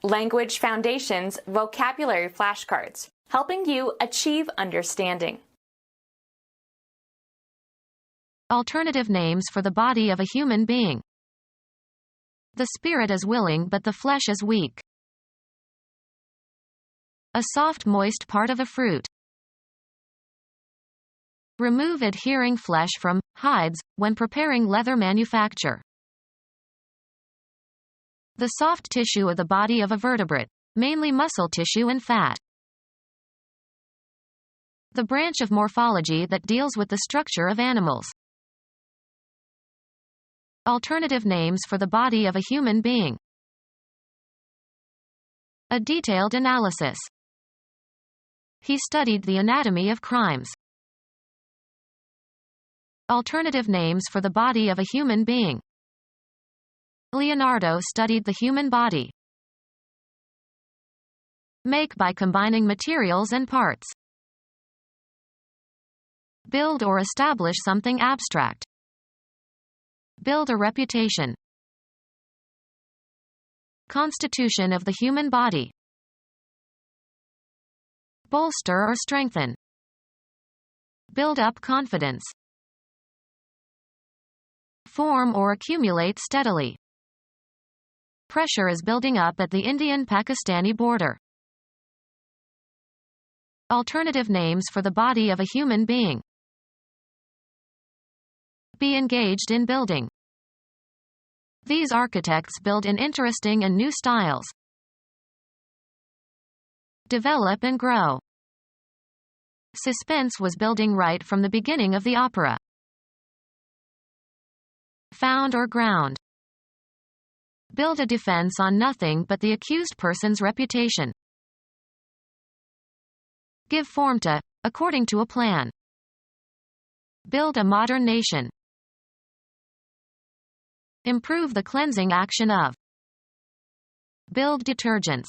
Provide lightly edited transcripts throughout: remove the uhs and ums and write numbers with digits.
Language Foundations Vocabulary Flashcards, helping you achieve understanding. Alternative names for the body of a human being. The spirit is willing but the flesh is weak. A soft moist part of a fruit. Remove adhering flesh from hides when preparing leather manufacture. The soft tissue of the body of a vertebrate, mainly muscle tissue and fat. The branch of morphology that deals with the structure of animals. Alternative names for the body of a human being. A detailed analysis. He studied the anatomy of crimes. Alternative names for the body of a human being. Leonardo studied the human body. Make by combining materials and parts. Build or establish something abstract. Build a reputation. Constitution of the human body. Bolster or strengthen. Build up confidence. Form or accumulate steadily. Pressure is building up at the Indian-Pakistani border. Alternative names for the body of a human being. Be engaged in building. These architects build in interesting and new styles. Develop and grow. Suspense was building right from the beginning of the opera. Found or ground. Build a defense on nothing but the accused person's reputation. Give form to, according to a plan. Build a modern nation. Improve the cleansing action of. Build detergents.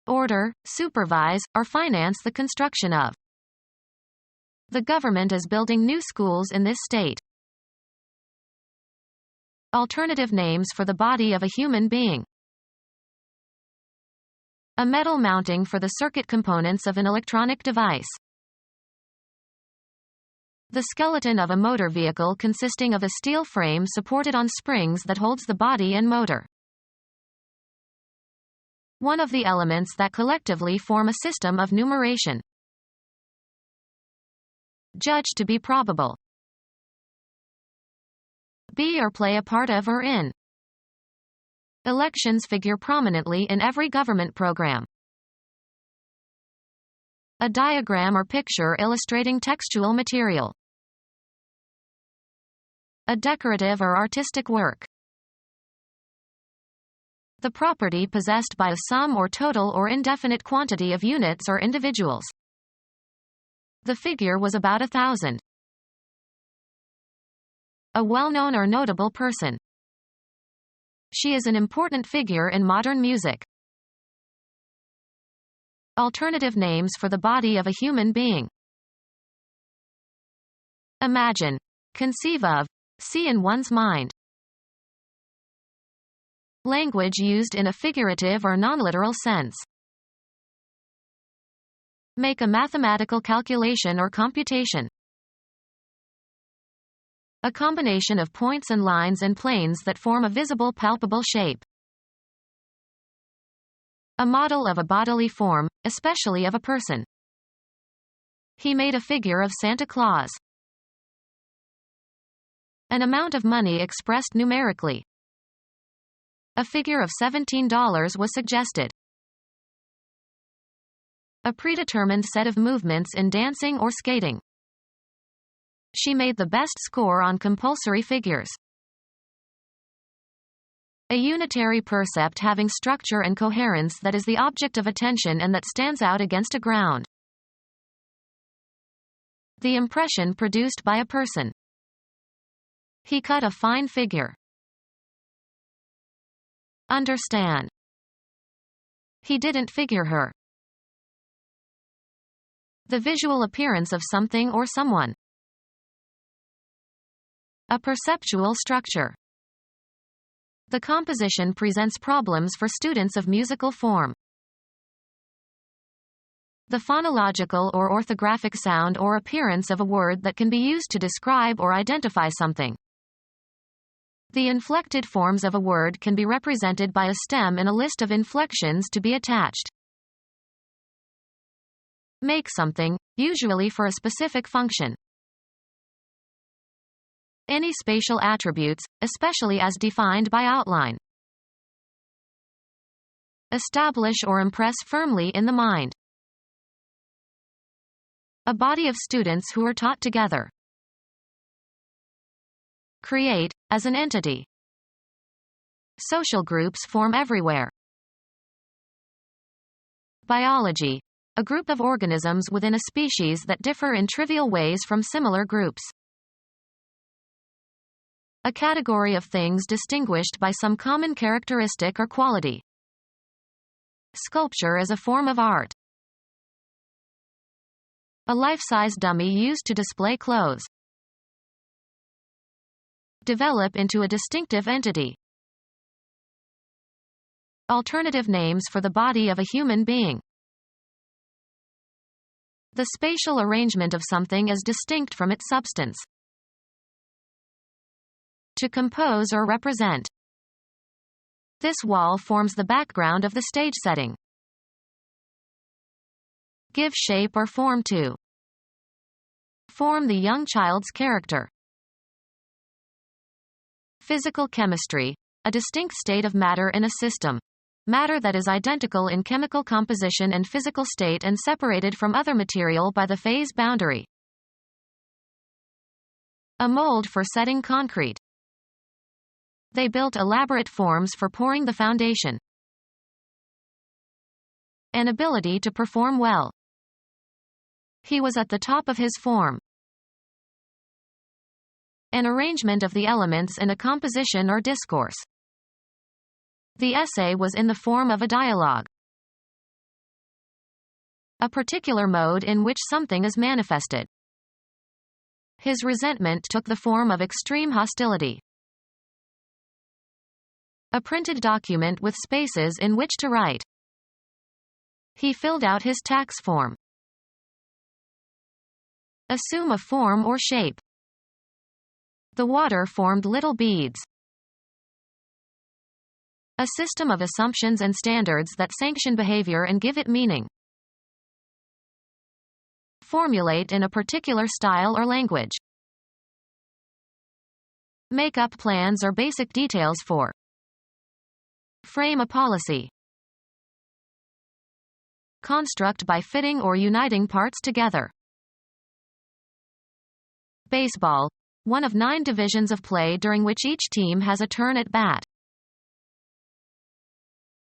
Order, supervise, or finance the construction of. The government is building new schools in this state. Alternative names for the body of a human being. A metal mounting for the circuit components of an electronic device. The skeleton of a motor vehicle consisting of a steel frame supported on springs that holds the body and motor. One of the elements that collectively form a system of numeration. Judge to be probable. Be or play a part of or in. Elections figure prominently in every government program. A diagram or picture illustrating textual material. A decorative or artistic work. The property possessed by a sum or total or indefinite quantity of units or individuals. The figure was about 1,000. A well-known or notable person. She is an important figure in modern music. Alternative names for the body of a human being. Imagine. Conceive of. See in one's mind. Language used in a figurative or non-literal sense. Make a mathematical calculation or computation. A combination of points and lines and planes that form a visible palpable shape. A model of a bodily form, especially of a person. He made a figure of Santa Claus. An amount of money expressed numerically. A figure of $17 was suggested. A predetermined set of movements in dancing or skating. She made the best score on compulsory figures. A unitary percept having structure and coherence that is the object of attention and that stands out against a ground. The impression produced by a person. He cut a fine figure. Understand. He didn't figure her. The visual appearance of something or someone. A perceptual structure. The composition presents problems for students of musical form. The phonological or orthographic sound or appearance of a word that can be used to describe or identify something. The inflected forms of a word can be represented by a stem in a list of inflections to be attached. Make something, usually for a specific function. Any spatial attributes, especially as defined by outline. Establish or impress firmly in the mind. A body of students who are taught together. Create, as an entity. Social groups form everywhere. Biology. A group of organisms within a species that differ in trivial ways from similar groups. A category of things distinguished by some common characteristic or quality. Sculpture is a form of art. A life-size dummy used to display clothes. Develop into a distinctive entity. Alternative names for the body of a human being. The spatial arrangement of something is distinct from its substance. To compose or represent. This wall forms the background of the stage setting. Give shape or form to. Form the young child's character. Physical chemistry. A distinct state of matter in a system. Matter that is identical in chemical composition and physical state and separated from other material by the phase boundary. A mold for setting concrete. They built elaborate forms for pouring the foundation. An ability to perform well. He was at the top of his form. An arrangement of the elements in a composition or discourse. The essay was in the form of a dialogue. A particular mode in which something is manifested. His resentment took the form of extreme hostility. A printed document with spaces in which to write. He filled out his tax form. Assume a form or shape. The water formed little beads. A system of assumptions and standards that sanction behavior and give it meaning. Formulate in a particular style or language. Make up plans or basic details for. Frame a policy. Construct by fitting or uniting parts together. Baseball. One of 9 divisions of play during which each team has a turn at bat.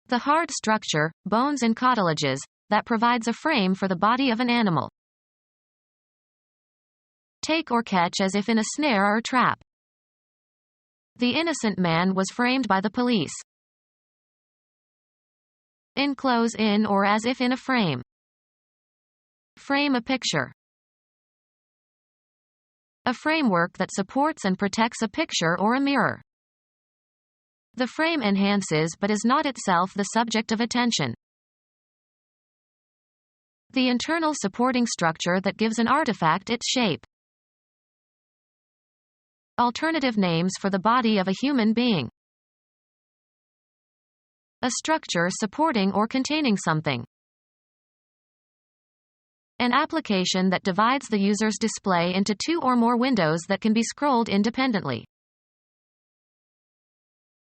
The hard structure, bones and cartilages, that provides a frame for the body of an animal. Take or catch as if in a snare or trap. The innocent man was framed by the police. Enclose in or as if in a frame. Frame a picture. A framework that supports and protects a picture or a mirror. The frame enhances but is not itself the subject of attention. The internal supporting structure that gives an artifact its shape. Alternative names for the body of a human being. A structure supporting or containing something. An application that divides the user's display into 2 or more windows that can be scrolled independently.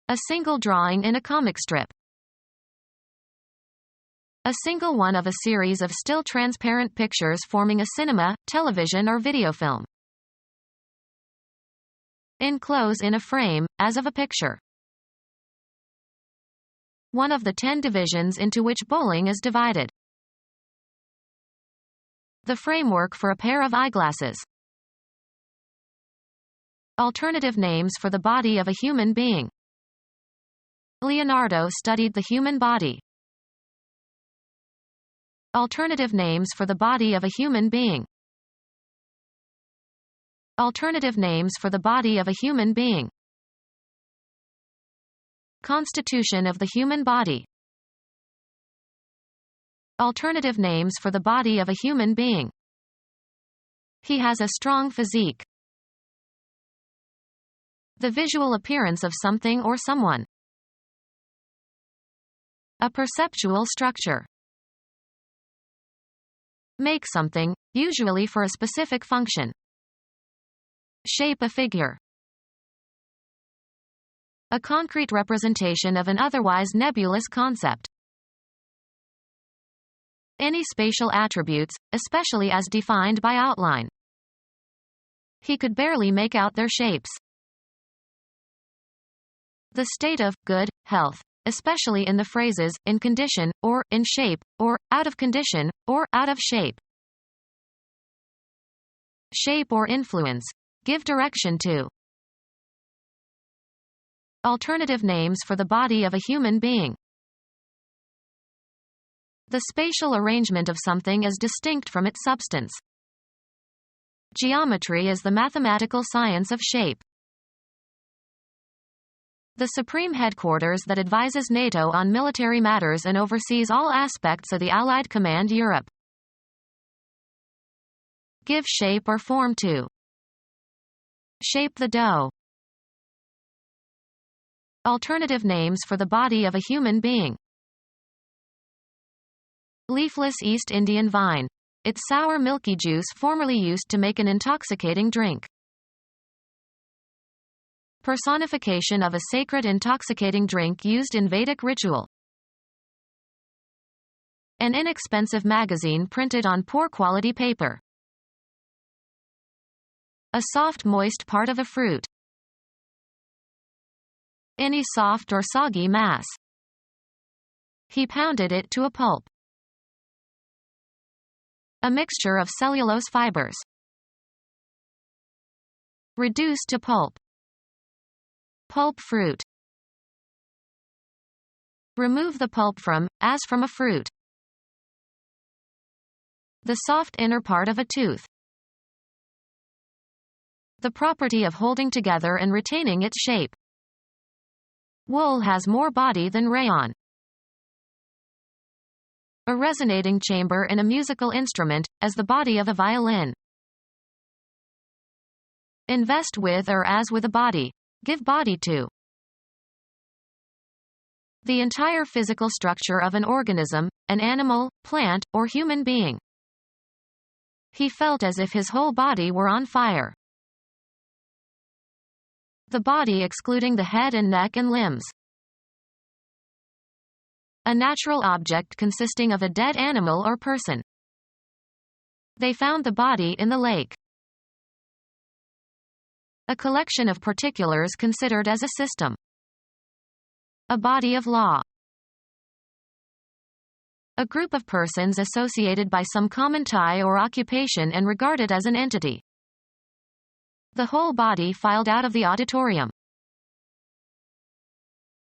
A single drawing in a comic strip. A single one of a series of still transparent pictures forming a cinema, television or video film. Enclose in a frame, as of a picture. One of the 10 divisions into which bowling is divided. The framework for a pair of eyeglasses. Alternative names for the body of a human being. Leonardo studied the human body. Alternative names for the body of a human being. Alternative names for the body of a human being. Constitution of the human body. Alternative names for the body of a human being. He has a strong physique. The visual appearance of something or someone. A perceptual structure. Make something, usually for a specific function. Shape a figure. A concrete representation of an otherwise nebulous concept. Any spatial attributes, especially as defined by outline. He could barely make out their shapes. The state of good health, especially in the phrases in condition, or in shape, or out of condition, or out of shape. Shape or influence. Give direction to. Alternative names for the body of a human being. The spatial arrangement of something is distinct from its substance. Geometry is the mathematical science of shape. The supreme headquarters that advises NATO on military matters and oversees all aspects of the Allied Command Europe. Give shape or form to. Shape the dough. Alternative names for the body of a human being. Leafless East Indian vine. Its sour milky juice formerly used to make an intoxicating drink. Personification of a sacred intoxicating drink used in Vedic ritual. An inexpensive magazine printed on poor quality paper. A soft moist part of a fruit. Any soft or soggy mass. He pounded it to a pulp. A mixture of cellulose fibers. Reduced to pulp. Pulp fruit. Remove the pulp from, as from a fruit. The soft inner part of a tooth. The property of holding together and retaining its shape. Wool has more body than rayon. A resonating chamber in a musical instrument, as the body of a violin. Invest with or as with a body. Give body to. The entire physical structure of an organism, an animal, plant, or human being. He felt as if his whole body were on fire. The body excluding the head and neck and limbs. A natural object consisting of a dead animal or person. They found the body in the lake. A collection of particulars considered as a system. A body of law. A group of persons associated by some common tie or occupation and regarded as an entity. The whole body filed out of the auditorium.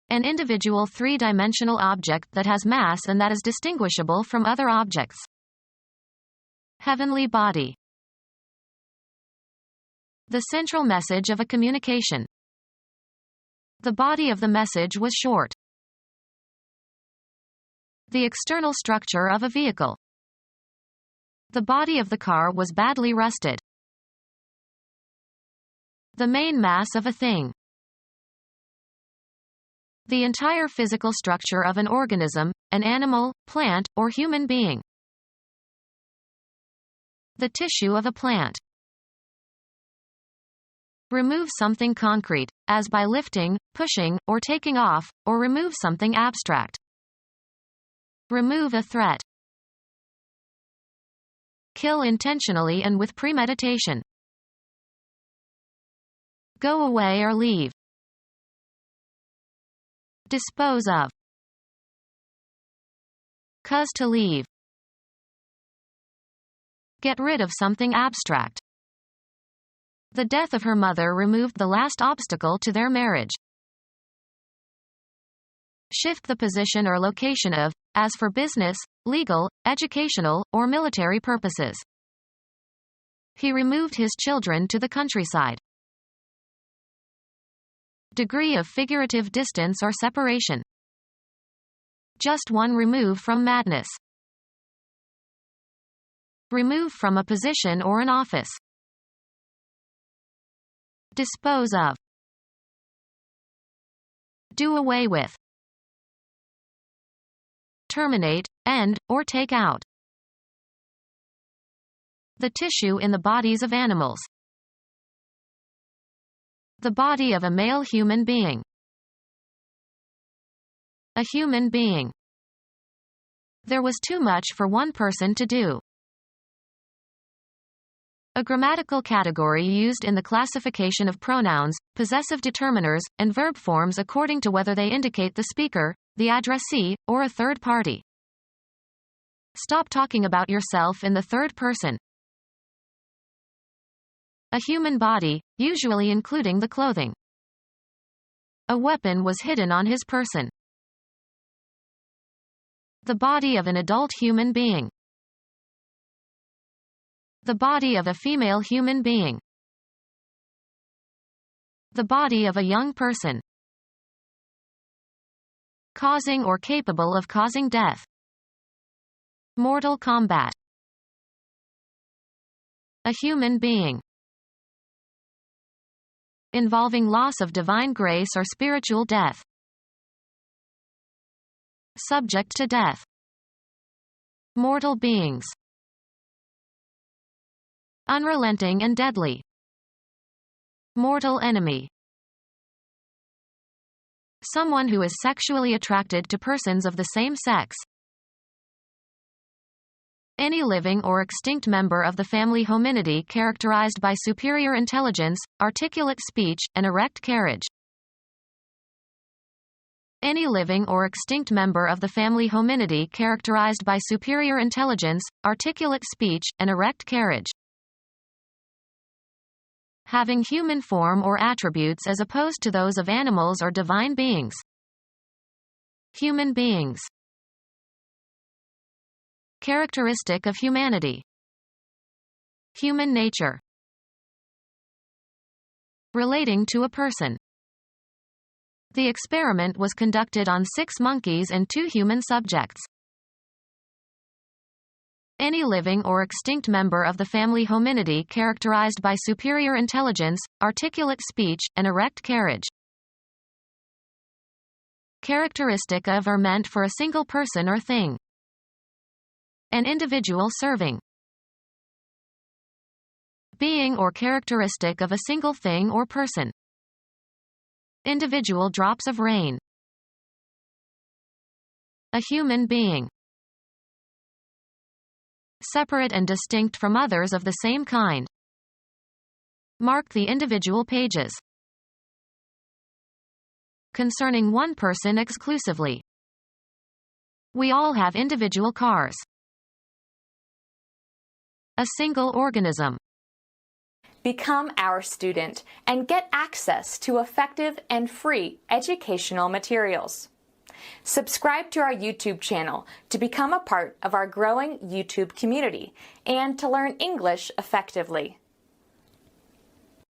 An individual three-dimensional object that has mass and that is distinguishable from other objects. Heavenly body. The central message of a communication. The body of the message was short. The external structure of a vehicle. The body of the car was badly rusted. The main mass of a thing. The entire physical structure of an organism, an animal, plant, or human being. The tissue of a plant. Remove something concrete, as by lifting, pushing, or taking off, or remove something abstract. Remove a threat. Kill intentionally and with premeditation. Go away or leave. Dispose of. Cause to leave. Get rid of something abstract. The death of her mother removed the last obstacle to their marriage. Shift the position or location of, as for business, legal, educational, or military purposes. He removed his children to the countryside. Degree of figurative distance or separation. Just one remove from madness. Remove from a position or an office. Dispose of. Do away with. Terminate, end, or take out. The tissue in the bodies of animals. The body of a male human being. A human being. There was too much for one person to do. A grammatical category used in the classification of pronouns, possessive determiners, and verb forms according to whether they indicate the speaker, the addressee, or a third party. Stop talking about yourself in the third person. A human body, usually including the clothing. A weapon was hidden on his person. The body of an adult human being. The body of a female human being. The body of a young person. Causing or capable of causing death. Mortal combat. A human being. Involving loss of divine grace or spiritual death. Subject to death. Mortal beings. Unrelenting and deadly. Mortal enemy. Someone who is sexually attracted to persons of the same sex. Any living or extinct member of the family Hominidae characterized by superior intelligence, articulate speech, and erect carriage. Any living or extinct member of the family Hominidae characterized by superior intelligence, articulate speech, and erect carriage. Having human form or attributes as opposed to those of animals or divine beings. Human beings. Characteristic of humanity. Human nature. Relating to a person. The experiment was conducted on 6 monkeys and 2 human subjects. Any living or extinct member of the family Hominidae characterized by superior intelligence, articulate speech, and erect carriage. Characteristic of or meant for a single person or thing. An individual serving. Being or characteristic of a single thing or person. Individual drops of rain. A human being. Separate and distinct from others of the same kind. Mark the individual pages. Concerning one person exclusively. We all have individual cars. A single organism. Become our student and get access to effective and free educational materials. Subscribe to our YouTube channel to become a part of our growing YouTube community and to learn English effectively.